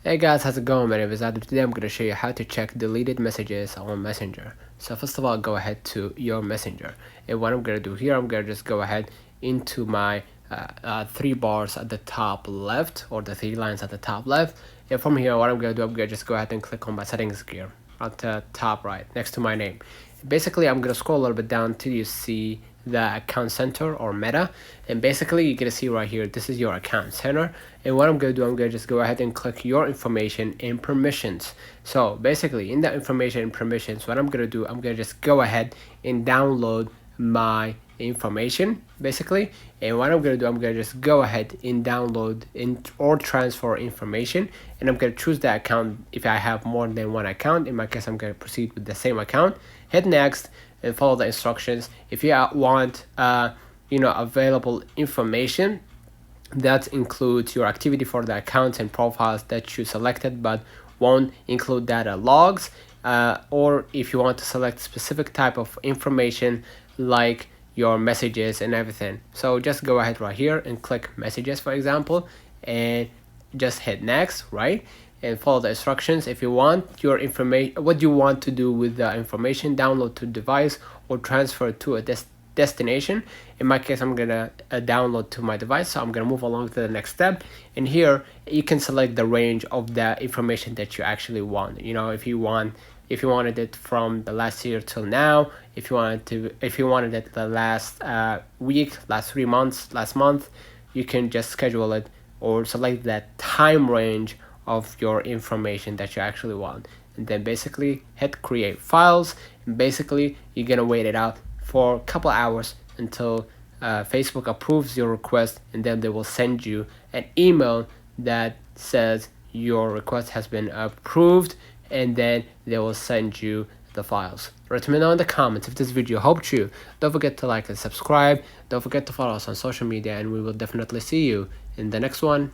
Hey guys, how's it going? My name is Adam. Today I'm going to show you how to check deleted messages on Messenger. So first of all, go ahead to your Messenger. And what I'm going to do here, I'm going to just go ahead into my three bars at the top left, or the three lines at the top left. And from here, what I'm going to do, I'm going to just go ahead and click on my settings gear at the top right, next to my name. Basically, I'm going to scroll a little bit down till you see the account center or meta, and basically you're gonna see right here, this is your account center. And what I'm gonna do, I'm gonna just go ahead and click your information and permissions. So basically in that information and permissions, what I'm gonna do, I'm gonna just go ahead and download my information basically. And what I'm gonna do, I'm gonna just go ahead and download or transfer information, and I'm gonna choose the account. If I have more than one account, in my case I'm gonna proceed with the same account. Hit next and follow the instructions. If you want available information that includes your activity for the accounts and profiles that you selected but won't include data logs, or if you want to select specific type of information like your messages and everything, so just go ahead right here and click messages, for example, and just hit next, right, and follow the instructions. If you want your information, what you want to do with the information, download to device or transfer to a destination. In my case, I'm gonna download to my device, so I'm gonna move along to the next step. And here you can select the range of the information that you actually want. If you wanted it from the last year till now, if you wanted it the last week, last 3 months, last month, you can just schedule it or select that time range of your information that you actually want, and then basically hit create files. And basically you're gonna wait it out for a couple hours until Facebook approves your request, and then they will send you an email that says your request has been approved, and then they will send you the files. Let me know in the comments if this video helped you. Don't forget to like and subscribe. Don't forget to follow us on social media, and we will definitely see you in the next one.